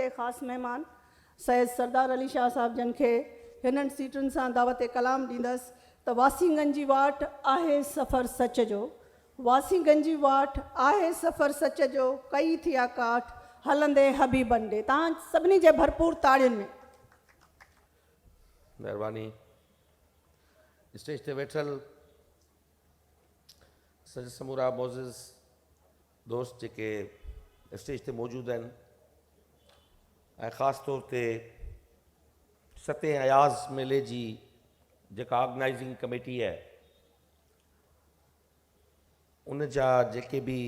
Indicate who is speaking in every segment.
Speaker 1: ते ख़ासि महिमान सैयद सरदार अली शाह साहिब जन खे हिननि सीटुनि सां दावत कलाम ॾींदसि त वासीगंज जी वाट आहे सफ़र सच जो, वासीगंज जी वाट आहे सफ़र सच जो, कई थिया काठ हलंदे हबीबन ॾे। तव्हां सभिनी जे भरपूर ताड़ियुनि में
Speaker 2: महिरबानी। स्टेज ते वेठल सॼा समूरा मोज़िज़ दोस्त जेके स्टेज ते मौजूदु आहिनि ऐं ख़ासि तौर ते 7 अयाज़ मेले जी जेका ऑर्गेनाइज़िंग कमेटी आहे उन जा जेके बि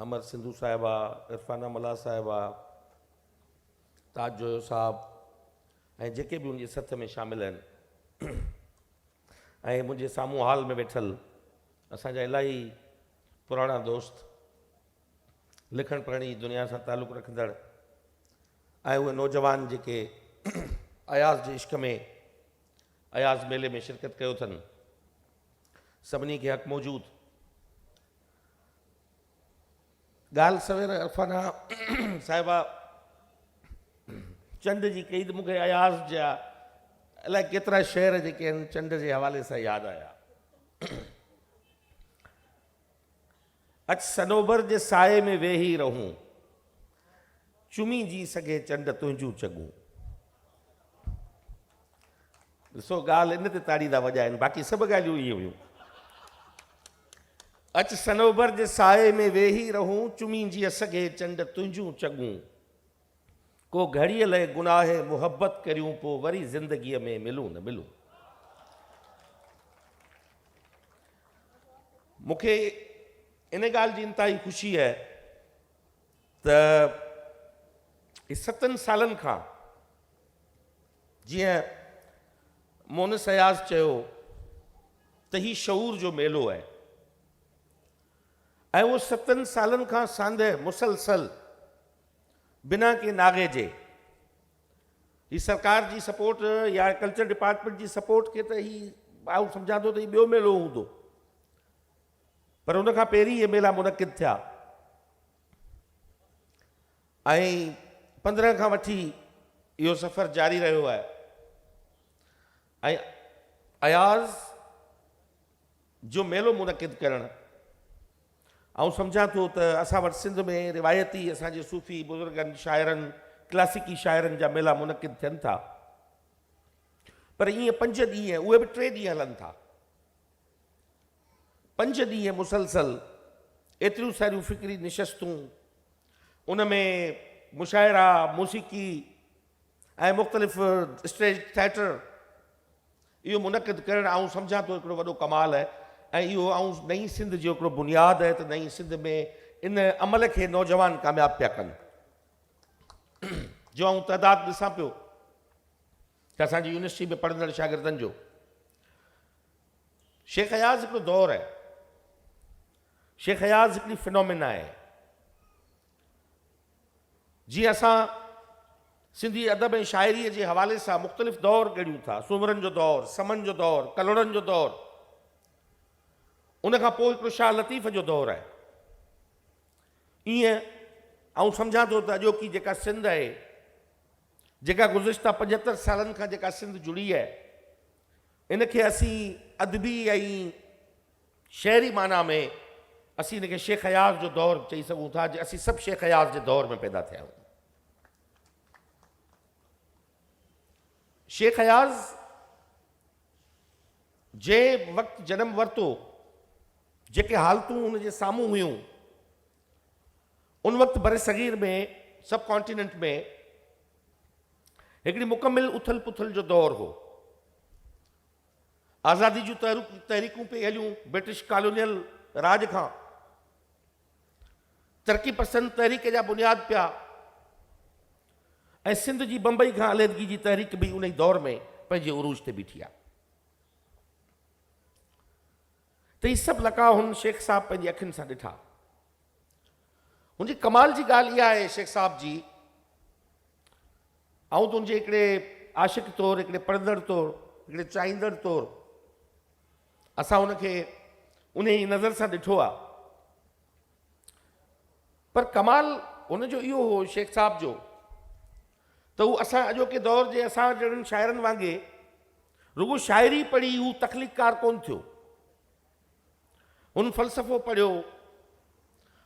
Speaker 2: अमर सिंधू साहिबा, इरफाना मला साहिबा, ताज जोयो साहिबु ऐं जेके बि उनजे सथ में शामिल आहिनि ऐं मुंहिंजे साम्हूं हाल में वेठल असांजा इलाही पुराणा दोस्त, लिखण पढ़ण जी दुनिया सां तालुक़ु रखंदड़ ऐं उहे नौजवान जेके अयाज़ जे इश्क में अयाज़ मेले में शिरकत कयो अथनि, सभिनी खे हक़ मौजूदु। ॻाल्हि सवेर इरफाना साहिबा चंड जी कई त मूंखे अयाज़ जा अलाए केतिरा शेर जेके आहिनि चंड जे हवाले सां यादि आया। अच सनोबर जे साए में वेही रहूं, चुमी जी सघे चंड तुंहिंजूं चॻूं। ॾिसो ॻाल्हि इन ते ताड़ी था वॼाइनि, बाक़ी सभु ॻाल्हियूं इहे हुयूं। अच सनोबर जे साए में वेही रहूं, चुमी जी सघे चंड तुंहिंजूं चॻूं। को घड़ीअ लाइ गुनाहे मुहबत करियूं, पोइ वरी ज़िंदगीअ में मिलूं न मिलूं। मूंखे इन ॻाल्हि जी इंतिहाई ख़ुशी आहे त 7 सालनि खां जीअं मोनस अयाज़ चयो त ही शऊर जो मेलो आहे ऐं उहो 7 सालनि खां सांदे मुसलसल बिना के नागे जे ही सरकार जी सपोर्ट या कल्चर डिपार्टमेंट जी सपोर्ट खे त ही आउं सम्झां थो त ही ॿियो मेलो हूंदो, पर उन खां पहिरीं इहे मेला मुनक़िद थिया ऐं 15 खां वठी इहो सफ़र जारी रहियो आहे ऐं अयाज़ जो मेलो मुनक़िद करणु आउं सम्झां थो त असां वटि सिंध में रिवायती असांजे सूफ़ी बुज़ुर्गनि शाइरनि क्लासिकी शाइरनि जा मेला मुनक़िद थियनि था, पर ईअं 5 ॾींहं उहे बि 3 ॾींहं हलनि था। 5 ॾींहं मुसलसल एतिरियूं सारियूं फ़िक्री निशस्तूं, उन में मुशाइरा, मौसीक़ी ऐं मुख़्तलिफ़ स्टेज थिएटर इहो मुनक़िद करणु आउं सम्झां थो हिकिड़ो वॾो कमाल आहे ऐं इहो आउं नई सिंध जो हिकिड़ो बुनियादु आहे त नई सिंध में इन अमल खे नौजवान कामयाबु पिया कनि। जो आउं तइदादु ॾिसां पियो त असांजी यूनिवर्सिटी में पढ़ंदड़ शागिर्दनि जो शेख अयाज़ हिकिड़ो दौरु आहे, शेख अयाज़ हिकिड़ी फिनोमिना आहे। जीअं असां सिंधी अदब ऐं शाइरीअ जे हवाले सां मुख़्तलिफ़ दौर ॻणियूं था, सूमरनि जो दौरु, समन जो दौरु, कलोड़नि जो दौरु, उन खां पोइ हिकिड़ो शाह लतीफ़ जो दौरु आहे। ईअं आउं सम्झां थो त अॼोकी जेका सिंध आहे, जेका गुज़िश्ता 75 सालनि खां जेका सिंध जुड़ी आहे, इनखे असीं अदबी ऐं शहरी माना में असीं इनखे शेख अयाज़ जो दौरु चई सघूं था। असीं सभु शेख अयाज़ जे दौर में पैदा थिया आहियूं। शेख अयाज़ जंहिं वक़्तु जनमु वरितो, जेके हालतूं उन जे साम्हूं हुयूं, उन वक़्तु बर सग़ीर में सब कॉन्टिनेंट में हिकिड़ी मुकमिल उथल पुथल जो दौरु हो। आज़ादी जूं तहरीकूं पे हलियूं ब्रिटिश कॉलोनियल राज खां, तरक़ी पसंद तहरीक जा बुनियाद पिया ऐं सिंध जी बम्बई खां अलहदगी जी तहरीक बि उन दौर में पंहिंजे उरूज ते बीठी आहे। त ही सभु लका हुन शेख साहब पंहिंजी अखियुनि सां ॾिठा। मुंहिंजी कमाल जी ॻाल्हि इहा आहे शेख साहब जी, आउं तुंहिंजे हिकिड़े आशिक़ तौरु, हिकिड़े पढ़ंदड़ तौरु, हिकिड़े चाहींदड़ तौरु असां उनखे उन ई नज़र सां ॾिठो आहे, पर कमाल हुनजो इहो हो शेख साहब जो त उहो असां अॼोके दौर जे असां जहिड़नि शाइरनि वांगुरु रुगो शाइरी पढ़ी हू तख़लीक़कार कोन थियो, हुन फ़लसफ़ो पढ़ियो,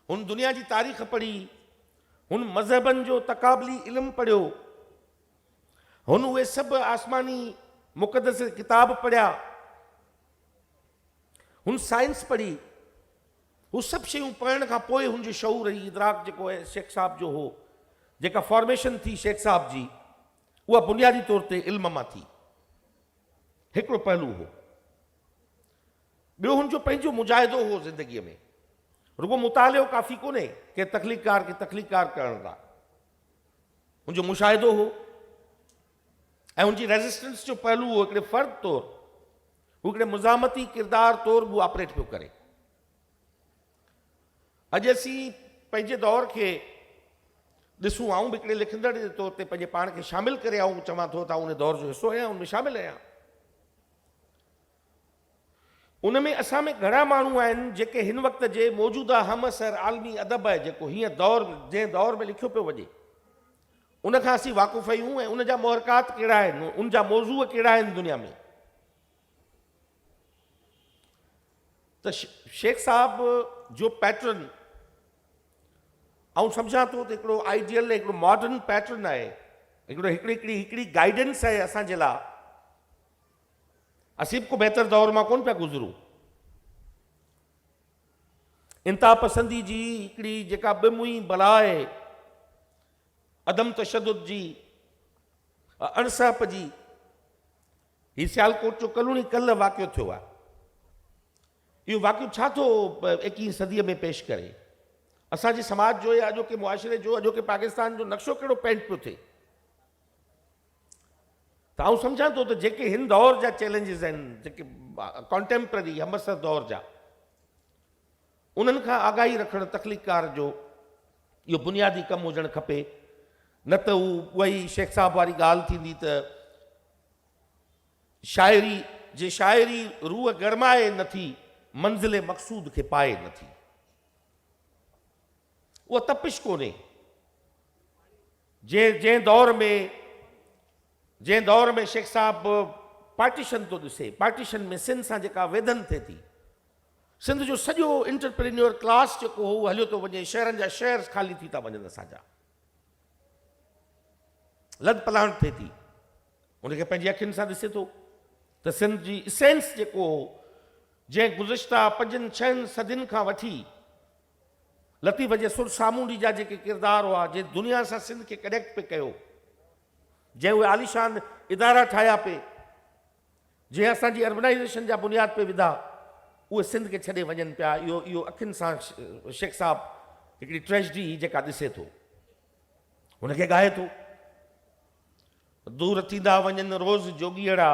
Speaker 2: हुन दुनिया जी तारीख़ पढ़ी, हुन मज़हबनि जो तक़ाबली इल्मु पढ़ियो, हुन उहे सभु आसमानी मुक़दस किताब पढ़िया, हुन साइंस पढ़ी, हू सभु शयूं पढ़ण खां पोइ हुनजो शऊर ऐं इदराक जेको आहे शेख साहब जो हो, जेका फॉर्मेशन थी शेख साहब जी, उहा बुनियादी तौर ते इल्म मां थी। हिकिड़ो पहलू हो। ॿियो हुनजो पंहिंजो मुजाहिदो हो ज़िंदगीअ में, रुगो मुतालियो काफ़ी कोन्हे के तख़लीक़कार करण लाइ, हुनजो मुशाहिदो हो ऐं हुनजी रेज़िस्टेंस जो पहलू हो। हिकिड़े फ़र्द तौरु हू हिकिड़े मुज़ामती किरदार तौरु बि ऑपरेट पियो करे। अॼु असीं पंहिंजे दौर खे ॾिसूं, आऊं बि हिकिड़े लिखंदड़ जे तौर ते पंहिंजे पाण खे शामिलु करे आऊं चवां थो त उन दौर जो हिसो आहियां, उनमें शामिलु आहियां। उन में असां में घणा माण्हू आहिनि जेके हिन वक़्त जे मौजूदा हमअसर आलमी अदब आहे जेको हीअं दौर जंहिं दौर में लिखियो पियो वञे उन खां असीं वाक़ुफ़ आहियूं ऐं उन जा मुहरकात कहिड़ा आहिनि, उन जा मौज़ू कहिड़ा आहिनि दुनिया में। त शेख साहब जो पैटर्न आऊं सम्झां थो त हिकिड़ो आइडियल, हिकिड़ो मॉडर्न पैटर्न आहे, हिकिड़ी गाइडेंस आहे असांजे लाइ। असीं बि को बहितर दौर मां कोन पिया गुज़रूं। इंतिहा पसंदी जी हिकिड़ी जेका ॿिमुही बला आहे, अदम तशद्दुद जी, अणसहप जी, ही सियालकोट जो कल्ह वाक़ियो थियो आहे। इहो वाक़ियो छा थो 21वीं सदीअ में पेश करे? असांजे समाज जो या अॼोके मुआशिरे जो, अॼोके पाकिस्तान जो नक्शो कहिड़ो पेंट पियो थिए। त आऊं सम्झां थो त जेके हिन दौर जा चैलेंजिस आहिनि, जेके कॉन्टेम्पररी हमअसर दौर जा, उन्हनि खां आगाही रखणु तख़लीक़कार जो इहो बुनियादी कमु हुजणु खपे। न त उहा शेख साहब वारी ॻाल्हि थींदी त शाइरी रूह गरमाए नथी, मंज़िल मक़सूद खे पाए नथी। उहा तपिश कोन्हे जंहिं दौर में शेख साहब पार्टीशन थो ॾिसे, पार्टीशन में सिंध सां जेका वेदन थिए थी, सिंध जो सॼो इंटरप्रेन्योर क्लास जेको हो हलियो थो वञे, शहरनि जा शहर ख़ाली थी था वञनि, असांजा लद पलाण थिए थी, उनखे पंहिंजी अखियुनि सां ॾिसे थो त सिंध जी इसेंस जेको हो, जंहिं गुज़िश्ता 5-6 सदियुनि खां वठी लतीफ़ जे सुर सामूंडी जा जेके किरदार हुआ, जंहिं दुनिया सां सिंध खे कनेक्ट पे कयो, जंहिं उहे आलिशान इदारा ठाहिया पे, जंहिं असांजी अर्बनाइज़ेशन जा बुनियाद पे विधा, उहे सिंध खे छॾे वञनि पिया। इहो अखियुनि सां शेख साहब हिकिड़ी ट्रेजिडी जेका ॾिसे थो, हुनखे ॻाए थो। दूर थींदा वञनि रोज़ जोगीअड़ा,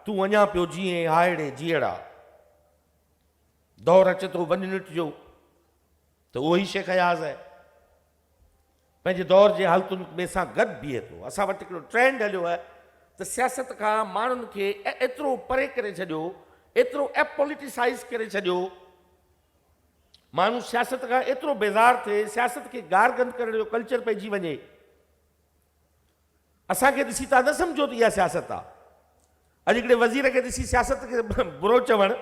Speaker 2: तूं अञा पियो जीअं हायड़े जीअड़ा, दौर अचे थो वञ निटिजो, त उहो ई शेख अयाज़ आहे, पंहिंजे दौर जे हालतुनि में सां गॾु बीहे थो। असां वटि हिकिड़ो ट्रेंड हलियो आहे त सियासत खां माण्हुनि खे एतिरो परे करे छॾियो, एतिरो एपॉलिटिसाइज़ करे छॾियो, माण्हू सियासत खां एतिरो बेज़ार थिए, सियासत खे गारगंद करण जो कल्चर पइजी वञे। असांखे ॾिसी तव्हां न सम्झो त इहा सियासत आहे। अॼु हिकिड़े वज़ीर खे ॾिसी सियासत खे बुरो चवणु,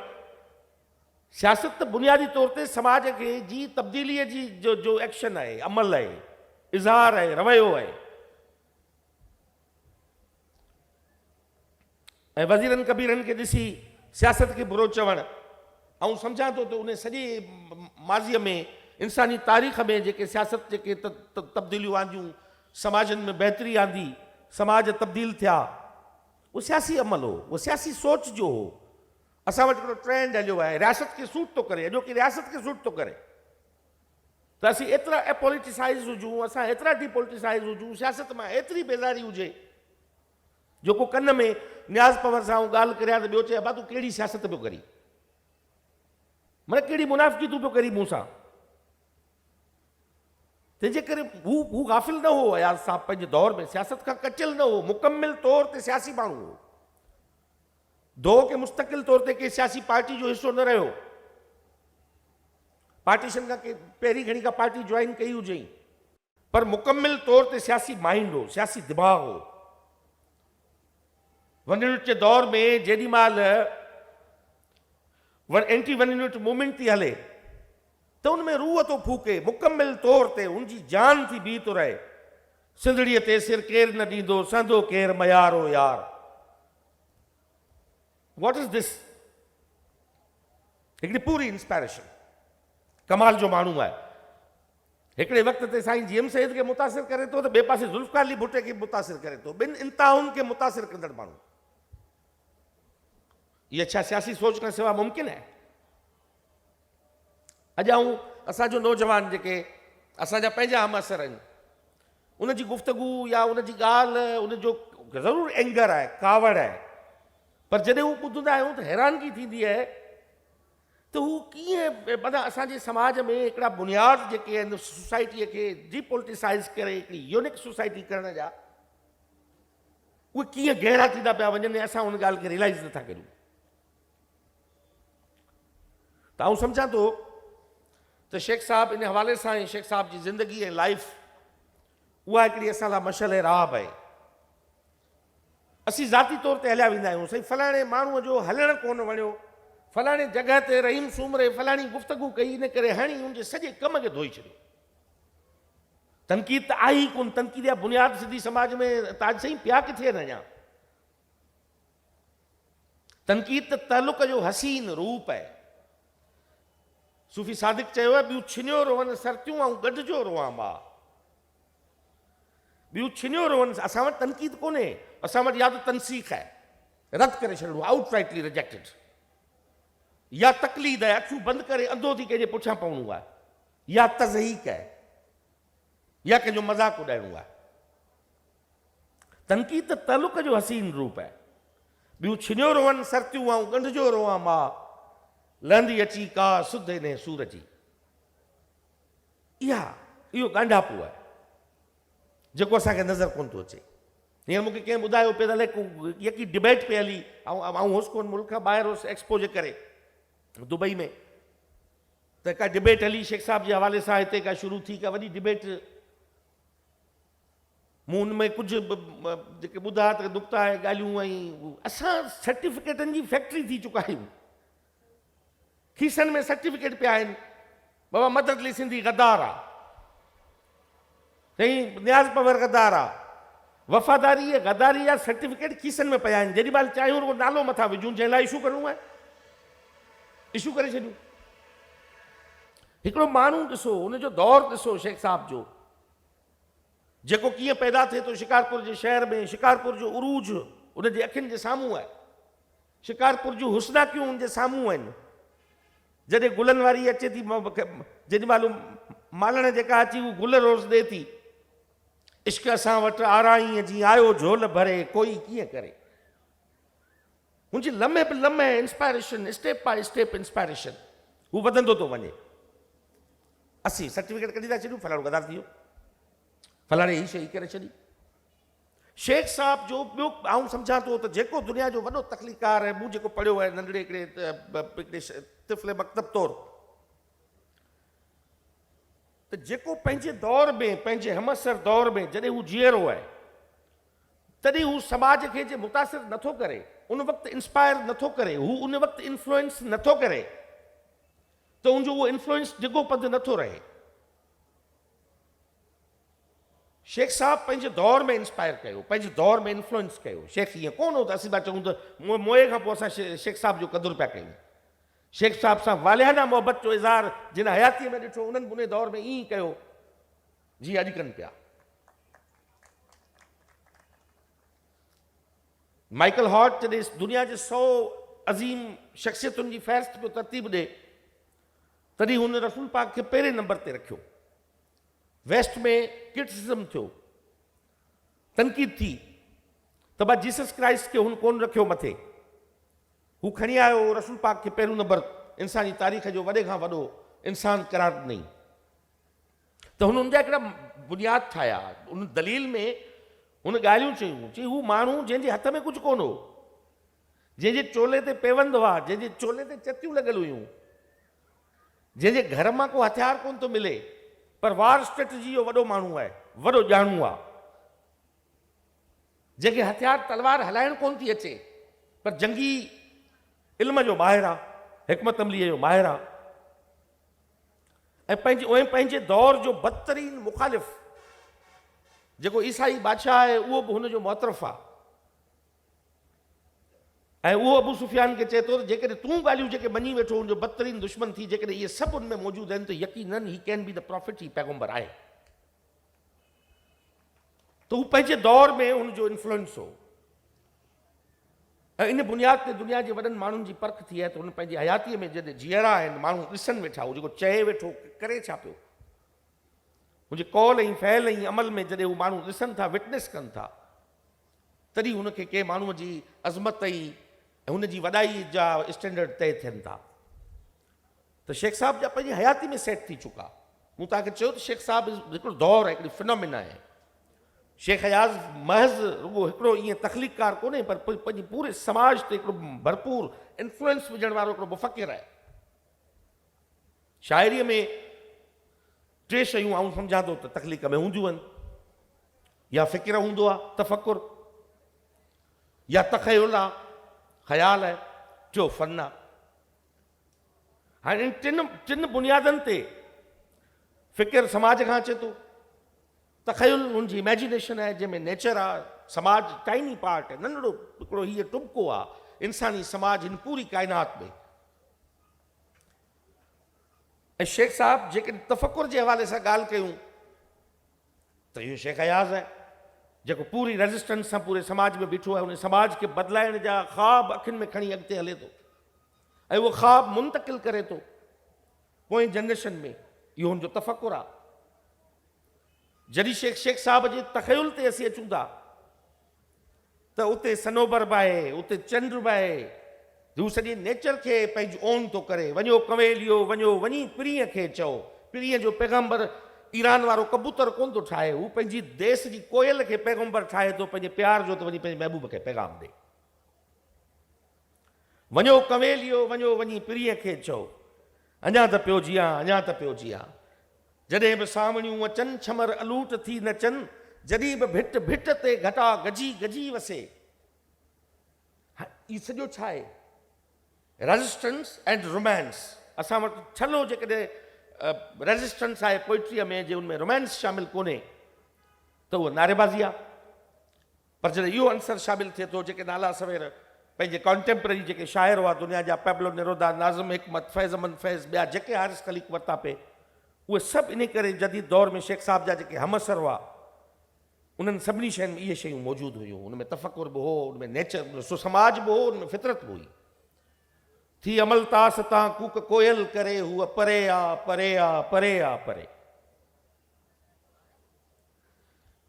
Speaker 2: सियासत त बुनियादी तौर ते समाज खे जी तब्दीलीअ जी जो एक्शन आहे, अमल आहे, इज़हार आहे, रवैयो आहे। ऐं वज़ीरनि कबीरनि खे ॾिसी सियासत खे बुरो चवणु, ऐं सम्झां थो त उन सॼे माज़ीअ में इंसानी तारीख़ में जेके सियासत जेके तब्दीलियूं आंदियूं, समाजनि में बहितरी आंदी, समाज तब्दील थिया, उहो सियासी अमल हो, उहो सियासी सोच जो हो। असां वटि हिकिड़ो ट्रेंड हलियो आहे, रियासत खे सूट थो करे, अॼोकी रियासत खे सूट थो करे त असीं एतिरा एपॉलिटिसाइज़ हुजूं, असां एतिरा डिपॉलिटिसाइज़ हुजूं, सियासत मां एतिरी बेज़ारी हुजे, जेको कन में न्याज़ पवर सां ॻाल्हि करियां त ॿियो चए बा तूं कहिड़ी सियासत पियो करी, माना कहिड़ी मुनाफ़िकी तूं पियो करी मूं सां। तंहिंजे करे हू गाफ़िल न हो अयाज़ साहब, पंहिंजे दौर में सियासत खां कचियल न हो, मुकमिल तौर ते सियासी माण्हू हो। दो के मुस्तक़िल तौर ते के सियासी पार्टी जो हिसो न रहियो, पार्टीशन खां के पहिरीं घणी का पार्टी ज्वाइन कई हुजई, पर मुकमिल तौर ते सियासी माइंड हो, सियासी दिमाग़ हो। वन यूनिट जे दौर में जेॾी महिल एंटी वन यूनिट मूवमेंट थी हले त उन में रूह थो फूके, मुकमिल तौर ते उनजी जान थी बीह थो रहे। सिंधड़ीअ ते सिर केरु न ॾींदो, संदो केरु मयारो यार। What is this? हिकिड़ी पूरी इंस्पायरेशन, कमाल जो माण्हू आहे। हिकिड़े वक़्त ते साईं जीएम सैद खे मुतासिर करे थो त ॿिए पासे ज़ुल्फ़कार अली भुट्टे खे मुतासिर करे थो, ॿिनि इंतहाउनि खे मुतासिर कंदड़ माण्हू। इहा छा सियासी सोच खां सवाइ मुमकिन आहे? अॼु आऊं असांजो नौजवान जेके असांजा पंहिंजा हम असर आहिनि, उनजी गुफ़्तगू या उनजी ॻाल्हि, उनजो ज़रूरु एंगर आहे, कावड़ आहे, पर जॾहिं हू ॿुधंदा आहियूं त हैरानगी थींदी आहे त हू कीअं माना असांजे समाज में हिकिड़ा बुनियाद जेके आहिनि सोसाइटीअ खे डीपोलिटिसाइज़ करे हिकिड़ी यूनिक सोसाइटी करण जा, उहे कीअं गहरा थींदा पिया वञनि, असां उन ॻाल्हि खे रियलाइज़ नथा करियूं। त आउं सम्झां थो त शेख साहब इन हवाले सां ऐं शेख साहब जी ज़िंदगी ऐं लाइफ उहा हिकिड़ी असां लाइ मशल राब आहे। असीं ज़ाती तौर ते हलिया वेंदा आहियूं, साईं फलाणे माण्हूअ जो हलणु कोन वणियो, फलाणे जॻह ते रहीम सूमरे फलाणी गुफ़्तगू कई, इन करे हणी उनजे सॼे कम खे धोई छॾियो। तनक़ीद त आई कोन, तनक़ीद जा बुनियाद सिंधी समाज में ताज साईं पिया किथे आहिनि अञा। तनक़ीद त तालुक़ जो हसीन रूप आहे। सूफ़ी सादिक चयो आहे, ॿियूं छिनियो रोहनि सरतियूं ऐं गॾिजो रोहां मां। ॿियूं छिनियो रोहनि, असां वटि तनक़ीद कोन्हे, असां वटि या त तनसीख आहे, रद्द करे छॾियो, आउटराइटली रिजेक्टेड, या तकलीद आहे, अखियूं बंदि करे अंधो थी कंहिंजे पुठियां पवणो आहे, या तज़हीक आहे, या कंहिंजो मज़ाक उॾाइणो आहे। तनक़ीद त तालुक़ जो हसीन रूप आहे। ॿियूं छिनियो रोहनि सरतियूं ऐं ॻंढिजो रोहां मां, लहंदी अची का सुध ने सूर जी। इहो ॻांढापो आहे जेको असांखे नज़र कोन थो अचे। हींअर मूंखे कंहिं ॿुधायो पियो हले, यकी डिबेट पई हली, ऐं होसि कोन, मुल्क खां ॿाहिरि होसि एक्सपो जे करे दुबई में, त का डिबेट हली शेख साहब जे हवाले सां, हिते का शुरू थी, का वॾी डिबेट। मूं हुन में कुझु जेके ॿुधा त नुक़्ता ऐं ॻाल्हियूं, ऐं असां सर्टिफिकेटनि जी फैक्ट्री थी चुका आहियूं। खीसनि में सर्टिफिकेट पिया आहिनि, बाबा मदद अली सिंधी गद्दार आहे, साईं नियाज़ पवर गद्दार आहे, वफ़ादारी ऐं गद्दारी जा सर्टिफिकेट खीसनि में पिया आहिनि। जेॾी महिल चाहियूं रुॻो नालो मथां विझूं, जंहिं लाइ इशू करिणो आहे इशू करे छॾियूं। हिकिड़ो माण्हू ॾिसो, हुनजो दौरु ॾिसो शेख साहब जो, जेको कीअं पैदा थिए थो शिकारपुर जे शहर में। शिकारपुर जो उरूज उनजे अखियुनि जे साम्हूं आहे, शिकारपुर जूं हुस्नाकियूं उनजे साम्हूं आहिनि। जॾहिं गुलनि वारी अचे थी, जेॾी महिल मालण जेका अची उहा गुल रोज़ ॾिए थी, इश्क असां वटि आराईअ जी आयो झोल भरे, कोई कीअं करे। मुंहिंजी लम्हे बि लम्हे inspiration, step by step inspiration, हू वधंदो थो वञे। असीं सर्टिफिकेट कढी था छॾियूं, फलाणो गद्दार थी वियो, फलाणे ही शइ करे छॾी। शेख साहब जो ॿियो आउं सम्झां थो त जेको दुनिया जो वॾो तख़लीकार आहे, मूं जेको पढ़ियो आहे नंढड़े हिकिड़े तिफ़ले मकतब तौरु, त जेको पंहिंजे दौर में, पंहिंजे हमअसर दौर में जॾहिं हू जीअरो आहे, तॾहिं हू समाज खे जे मुतासिर नथो करे, उन वक़्तु इंस्पायर नथो करे, हू उन वक़्तु इन्फ्लुएंस नथो करे, त उनजो उहो इन्फ्लुएंस डिघो पधु नथो रहे। शेख साहब पंहिंजे दौर में इंस्पायर कयो, पंहिंजे दौर में इन्फ्लुएंस कयो। शेख ईअं कोन हो त असीं पिया चऊं त मोए खां पोइ असां शेख साहब जो क़दुरु पिया कयूं। शेख साहब सां वालिहाना मोहबत जो इज़हार जिन हयातीअ में ॾिठो, उन्हनि उन दौर में ईअं कयो जीअं अॼु कनि पिया। माइकल हॉर्ट जॾहिं दुनिया जे 100 अज़ीम शख़्सियतुनि जी फ़हरिस्त पियो तरतीब ॾे, तॾहिं हुन रसूल पाक खे पहिरें नंबर ते रखियो। वेस्ट में क्रिटिसिज़म थियो, तनक़ीद थी, त बा जीसस क्राइस्ट खे हुन कोन रखियो मथे, हू खणी आयो रसूल पाक खे पहिरियों नंबर इंसानी तारीख़ जो वॾे खां वॾो इंसान करार ॾिनई। त हुन हुनजा हिकिड़ा बुनियाद ठाहिया, उन दलील में हुन ॻाल्हियूं चयूं, चई हू माण्हू जंहिंजे हथ में कुझु कोन हो, जंहिंजे चोले ते पेवंद हुआ, जंहिंजे चोले ते चतियूं लॻल हुयूं, जंहिंजे घर मां को हथियार कोन थो मिले, पर वार स्ट्रेटजी जो वॾो माण्हू आहे, वॾो ॼाणू आहे, जंहिंखे हथियार तलवार हलाइण कोन थी अचे, पर जंगी इल्म जो माहिर आहे, हिकमत अमलीअ जो माहिर आहे, ऐं पंहिंजे दौर जो बदतरीन मुखालिफ़ जेको ईसाई बादशाह आहे उहो बि हुनजो मुतरफ़ आहे। ऐं उहो अबू सुफियान खे चए थो त जेकॾहिं तूं ॻाल्हियूं जेके मञी वेठो हुनजो बदतरीन दुश्मन थी, जेकॾहिं इहे सभु हुन में मौजूदु आहिनि त यकीनन he can be the profit, ही पैगंबर आहे। त हू पंहिंजे दौर में हुनजो इन्फ्लुएंस हो, ऐं इन बुनियाद ते दुनिया जे वॾनि माण्हुनि जी परख थी आहे त हुन पंहिंजी हयातीअ में जॾहिं जीअरा आहिनि, माण्हू ॾिसनि वेठा, उहो जेको चए वेठो करे छा पियो, मुंहिंजे कौल ऐं फ़ैल ऐं अमल में जॾहिं हू माण्हू ॾिसनि था, विटनेस कनि था, तॾहिं हुनखे कंहिं माण्हूअ जी अज़मत ऐं हुनजी वॾाई जा स्टैंडर्ड तय थियनि था। त शेख साहब जा पंहिंजी हयाती में सेट थी चुका। मूं तव्हांखे चयो त शेख साहब हिकिड़ो दौरु आहे, हिकिड़ी फिनोमिना आहे। शेख हयाज़ महज़ रुगो हिकिड़ो ईअं तख़लीक़कार कोन्हे, पर पंहिंजे पूरे समाज ते हिकिड़ो भरपूर इन्फ्लुएंस विझण वारो हिकिड़ो मुफ़क्किर आहे। शाइरीअ में टे शयूं आऊं सम्झां थो त तख़लीक़ में हूंदियूं आहिनि, या फ़िक्र हूंदो आहे, तफ़कुर, या तख़युल आहे, ख़्याल आहे, टियों फ़न आहे। हाणे इन टिनि बुनियादनि ते फ़िक्र समाज खां अचे थो, तख़युल हुनजी इमेजिनेशन आहे जंहिंमें नेचर आहे, समाज टाइनी पार्ट आहे, नंढड़ो हिकिड़ो हीअ टुबको आहे इंसानी समाज हिन पूरी काइनात में। ऐं शेख साहब जेकॾहिं तफ़कुर जे हवाले सां ॻाल्हि कयूं त इहो शेख हयाज़ आहे जेको पूरी रेज़िस्टेंस सां पूरे समाज में बीठो आहे, उन समाज खे बदिलाइण जा ख़्वाब अखियुनि में खणी अॻिते हले थो, ऐं उहो ख़्वाब मुंतक़िल करे थो पोइ जनरेशन में। इहो हुनजो तफ़कुर आहे। जॾहिं शेख साहब जे तख़युल ते असीं अचूं था त उते सनोबर बि आहे, उते चंड बि आहे, हू सॼे नेचर खे पंहिंजो ओन थो करे। वञो कवेलियो, वञो वञी पीढ़ीअ खे चओ, पीढ़ीअ जो पैगंबर ईरान वारो कबूतर कोन थो ठाहे, हू पंहिंजी देश जी कोयल खे पैगंबर ठाहे थो, पंहिंजे प्यार जो त वञी पंहिंजे महबूब खे पैगाम ॾे। वञो कवेलियो, वञो वञी पीढ़ीअ खे चओ, अञा त पियो जियां, अञा त पियो जियां। जॾहिं बि सावणियूं अचनि छमर अलूट थी नचनि, जॾहिं बि भिट भिट ते घटा गजी गजी वसे। इहो सॼो छा आहे? Resistance and romance. असां वटि छलो जेकॾहिं रेज़िस्टेंस आहे पोइट्रीअ में, जे हुनमें रोमांस शामिल कोन्हे त उहो नारेबाज़ी आहे। पर जॾहिं इहो अंसर शामिल थिए थो, जेके नाला सवेर पंहिंजे कॉन्टेम्पररी जेके शाइर हुआ दुनिया जा, पैब्लो नेरुदा, नाज़िम हिकमत, फैज़ अमन फैज़, ॿिया जेके हारिस खलीक़ वरिता पे, उहे सभु इन करे जदीद दौर में शेख साहब जा जेके हमअसर हुआ, उन्हनि सभिनी शयुनि में इहे शयूं मौजूदु हुयूं। उनमें तफ़कुर बि हो, उनमें नेचर समाज बि हो, उनमें फितरत बि हुई। थी अमल तास तां कूक कोयल करे, हूअ परे आ परे आ परे आ परे।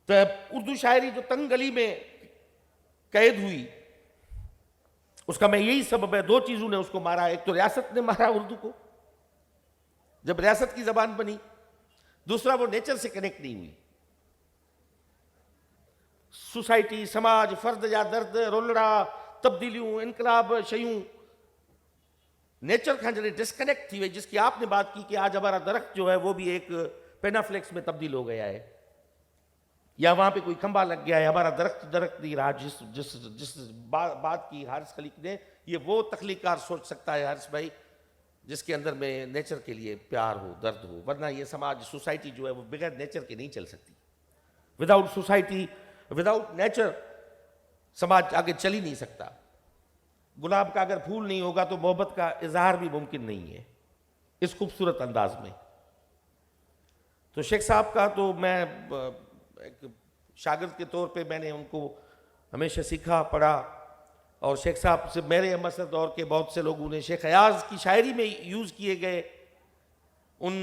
Speaker 2: त उर्दू शायरी जो तंग गली में कैद हुई, उसका मैं यही सबब है, दो चीजों ने उसको मारा। एक तो रियासत ने मारा उर्दू को, जब रियासत की जबान बनी, दूसरा वो नेचर से कनेक्ट नहीं हुई। सोसाइटी, समाज, फर्द जा दर्द, रोलड़ा, तब्दीलियों, इनकलाब शयूं नेचर का जब डिस्कनेक्ट थी गई, जिसकी आपने बात की कि आज हमारा दरख्त जो है वो भी एक पेनाफ्लेक्स में तब्दील हो गया है, या वहां पे कोई खंबा लग गया है, हमारा दरख्त नहीं रहा। जिस जिस जिस बात की हारिस खलीक ने, ये वो तख्लीकार सोच सकता है हारिस भाई जिसके अंदर में नेचर के लिए प्यार हो, दर्द हो, वरना ये समाज, सोसाइटी जो है वो बगैर नेचर के नहीं चल सकती। विदाउट सोसाइटी, विदाउट नेचर समाज आगे चल ही नहीं सकता। गुलाब का अगर फूल नहीं होगा तो मोहब्बत का इजहार भी मुमकिन नहीं है इस खूबसूरत अंदाज में। तो शेख साहब का तो मैं एक शागिर्द के तौर पे मैंने उनको हमेशा सीखा, पढ़ा, और शेख साहब से मेरे हमअसर दौर के बहुत से लोगों ने शेख हयाज़ की शायरी में यूज़ किए गए उन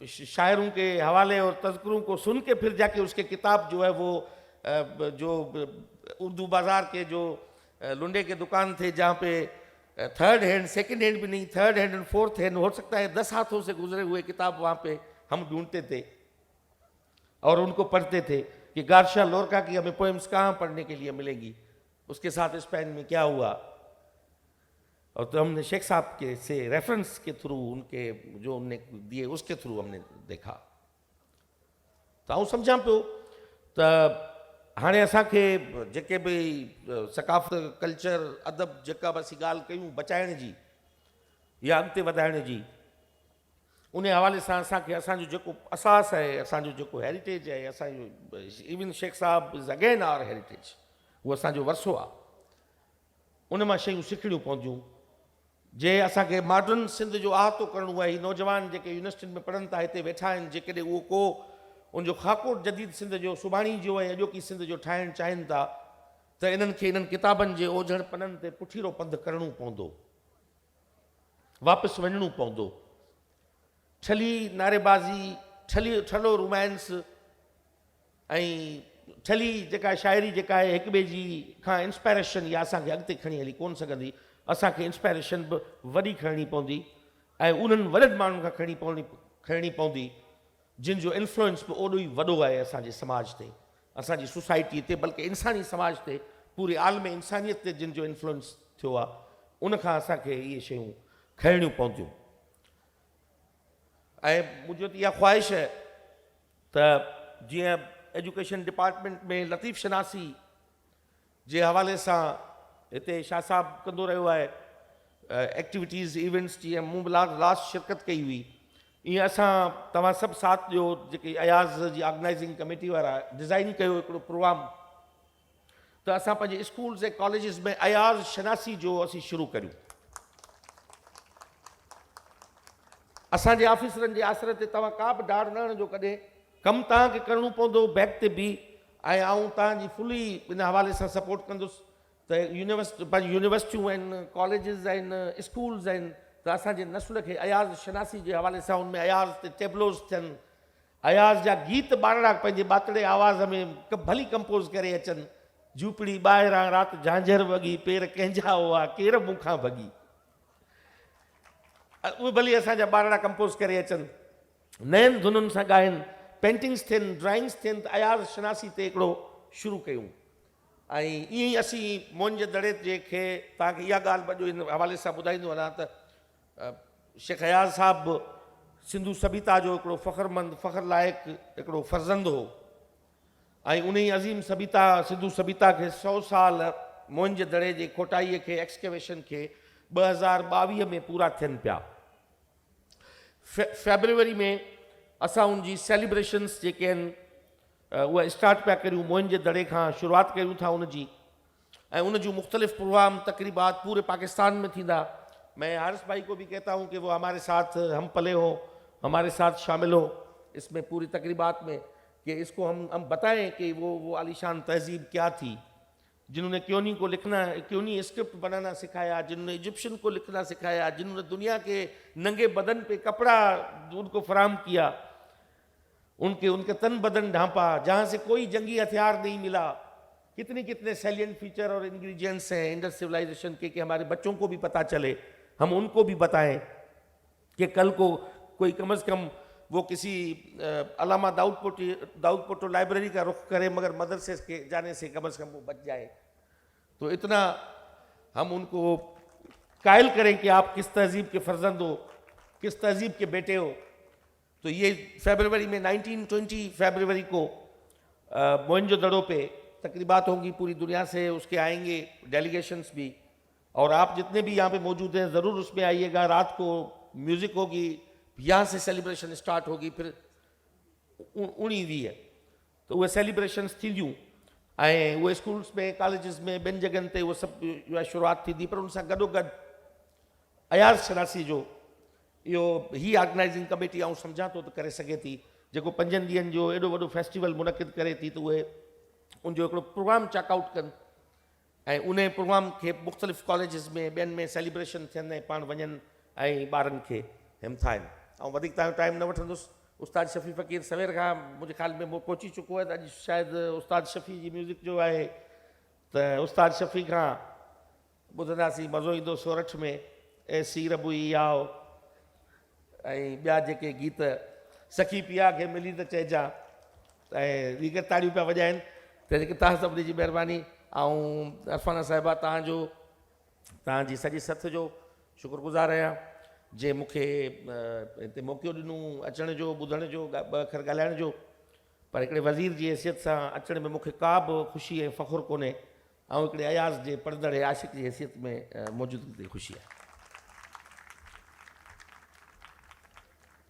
Speaker 2: शायरों के हवाले और तज़किरों को सुन के फिर जाके उसके किताब जो है वो जो उर्दू बाज़ार के जो लुंडे के दुकान थे, जहाँ पे थर्ड हैंड, सेकंड हैंड भी नहीं, third hand and fourth hand, हो सकता है 10 हाथों से गुजरे हुए किताब वहाँ पे हम ढूंढते थे और उनको पढ़ते थे कि गार्शिया लोरका की हमें पोएम्स कहाँ पढ़ने के लिए मिलेंगी, उसके साथ स्पेन में क्या हुआ। और तो हमने शेख साहब के से रेफरेंस के थ्रू, उनके जो उनने दिए उसके थ्रू हमने देखा। त आउं सम्झां पियो त हाणे असांखे जेके बि सकाफ़त कल्चर अदब जेका बि असीं ॻाल्हि कयूं बचाइण जी या अॻिते वधाइण जी, उन हवाले सां असांखे असांजो जेको असास आहे, असांजो जेको हेरिटेज आहे, असांजो even Sheikh Sahab is again our heritage, उहो असांजो वरसो आहे, उन मां शयूं सिखणियूं पवंदियूं। जे असांखे मॉडर्न सिंध जो अहातो करिणो आहे, ही नौजवान जेके यूनिवर्सिटियुनि में पढ़नि था हिते वेठा आहिनि, जेकॾहिं उहो को उनजो ख़ाको जदीद सिंध जो सुभाणे जो ऐं अॼोकी सिंध जो ठाहिणु चाहिनि था, त इन्हनि खे इन्हनि किताबनि जे ओझड़ पननि ते पुठीरो पंधु करिणो पवंदो, वापसि वञिणो पवंदो। छली नारेबाज़ी, छलो रोमांस ऐं छली जेका शाइरी जेका आहे हिक ॿिए जी खां इंस्पायरेशन या असांखे अॻिते खणी हली कोन सघंदी, असांखे इंस्पायरेशन बि वॾी खणणी पवंदी ऐं उन्हनि वॾनि माण्हुनि खां खणणी पवंदी जिन जो इन्फ्लुएंस बि ओॾो ई वॾो आहे असांजे समाज ते, असांजी सोसाइटीअ ते, बल्कि इंसानी समाज ते, पूरे आलम इंसानियत ते जिन जो इन्फ्लुएंस थियो आहे, उनखां असांखे इहे शयूं खणणियूं पवंदियूं। ऐं मुंहिंजो त इहा ख़्वाहिश आहे त जीअं एजुकेशन डिपार्टमेंट में लतीफ़ शनासी जे हवाले सां हिते शाह साहब कंदो रहियो आहे एक्टिविटीज़ इवेंट्स, जीअं मूं बि लास्ट शिरकत कई हुई, ईअं असां तव्हां सभु साथ ॾियो जेके अयाज़ जी ऑर्गेनाइज़िंग कमेटी वारा डिज़ाइन कयो हिकिड़ो प्रोग्राम, त असां पंहिंजे स्कूल्स ऐं कॉलेजिस में अयाज़ शनासी जो असीं शुरू करियूं। असांजे ऑफिसरनि जे आसरे ते तव्हां का बि डाढ़ न हणिजो, कॾहिं कमु तव्हांखे करिणो पवंदो बैक ते बि, ऐं आउं तव्हांजी फुली इन हवाले सां सपोर्ट कंदुसि त पंहिंजी यूनिवर्सिटियूं आहिनि, कॉलेजिस आहिनि, स्कूल्स आहिनि, त असांजे नस्ल खे अयाज़ शनासी जे हवाले सां उनमें अयाज़ ते टेबलोस थियनि, अयाज़ जा गीत ॿारड़ा पंहिंजे ॿातड़े आवाज़ में भली कंपोज़ करे अचनि, झूपड़ी ॿाहिरां राति झांझर वॻी, पेर कंहिंजा हुआ केर मूंखां भॻी, उहे भली असांजा ॿारड़ा कंपोज़ करे अचनि, नयनि धुनुनि सां ॻाइनि, पेंटिंग्स थियनि, ड्राइंग्स थियनि, त अयाज़ शनासी ते हिकिड़ो शुरू कयूं। ऐं ईअं ई असीं मुंहिंजे दड़े जे खे तव्हांखे इहा ॻाल्हि बि इन हवाले सां ॿुधाईंदो वञा त शेख अयाज़ साहब बि सिंधू सभीता जो हिकिड़ो फ़ख़्रमंद फ़ख़्र लाइक़ु हिकिड़ो फर्ज़ंद हो, ऐं उन ई अज़ीम सभीता सिंधू सभीता खे 100 साल मुंहिंजे दड़े जे खोटाईअ खे एक्सकेवेशन खे 2022 में पूरा थियनि पिया। फेब्रुअरी में असां उनजी सेलिब्रेशन्स जेके आहिनि उहा स्टार्ट पिया करियूं, मुंहिंजे दड़े खां शुरूआत कयूं था उनजी, ऐं उन जूं मुख़्तलिफ़ प्रोग्राम तकरीबात पूरे पाकिस्तान में थींदा। मैं हारिस भाई को भी कहता हूँ कि वो हमारे साथ हम पले हो, हमारे साथ शामिल हो इसमें पूरी तकरीबात में, कि इसको हम बताएं कि वो आलीशान तहजीब क्या थी, जिन्होंने क्योनी को लिखना, क्योनी स्क्रिप्ट बनाना सिखाया, जिन्होंने इजिप्शियन को लिखना सिखाया, जिन्होंने दुनिया के नंगे बदन पे कपड़ा उनको फराहम किया, उनके तन बदन ढांपा, जहाँ से कोई जंगी हथियार नहीं मिला, कितने कितने सैलिएंट फीचर और इंग्रेडिएंट्स हैं इंडस सिविलाइजेशन के, कि हमारे बच्चों को भी पता चले, हम उनको भी बताएं कि कल को कोई कम अज़ कम वो किसी अलामा दाऊद पोटो लाइब्रेरी का रुख करे मगर मदरसे के जाने से कम अज़ कम वो बच जाए। तो इतना हम उनको कायल करें कि आप किस तहजीब के फर्जंद हो, किस तहजीब के बेटे हो। तो ये फरवरी में 19-20 फरवरी को मोहनजोदड़ो पे तकरीबात होंगी, पूरी दुनिया से उसके आएंगे डेलीगेशंस भी, और आप जितने भी यहाँ पे मौजूद हैं ज़रूर उसमें आइएगा। रात को म्यूज़िक होगी, यहाँ से सेलिब्रेशन स्टार्ट होगी, फिर 19-20 तो उहे सेलिब्रेशन्स थींदियूं, ऐं उहे स्कूल्स में कॉलेजिस में ॿियनि जॻहियुनि ते उहो सभु शुरूआति थींदी। पर उन सां गॾोगॾु अयाज़ शनासी जो इहो ही ऑर्गेनाइज़िंग कमेटी आउं सम्झां थो त करे सघे थी, जेको 5 ॾींहंनि जो एॾो वॾो फेस्टिवल मुनक़िद करे थी, त उहे उनजो हिकिड़ो प्रोग्राम चेकआउट कनि ऐं उन प्रोग्राम खे मुख़्तलिफ़ कॉलेजिस में ॿियनि में सेलिब्रेशन थियनि ऐं पाण वञनि ऐं ॿारनि खे हिमथाइनि। ऐं वधीक तव्हांजो टाइम न वठंदुसि। उस्ताद शफ़ी फ़क़ीर सवेर खां मुंहिंजे ख़्याल में पहुची चुको आहे, त अॼु शायदि उस्ताद शफ़ी जी म्यूज़िक जो आहे, त उस्ताद शफ़ी खां ॿुधंदासीं, मज़ो ईंदो सोरठ में ए सीर बुई आओ, ऐं ॿिया जेके गीत सखी पिया खे मिली त चइजा, ऐं दीगर ताड़ियूं पिया वॼाइनि। त जेके तव्हां सभिनी जी महिरबानी, ऐं अरफाना साहिबा तव्हांजी सॼी सथ जो शुक्रगुज़ार आहियां, जे मूंखे हिते मौक़ो ॾिनो अचण जो, ॿुधण जो, 2 अखर ॻाल्हाइण जो। पर हिकिड़े वज़ीर जी हैसियत सां अचण में मूंखे का बि ख़ुशी ऐं फ़ख़ुरु कोन्हे ऐं हिकिड़े अयाज़ जे पढ़ंदड़ आशिक़ जी हैसियत में मौजूदगी ते ख़ुशी आहे।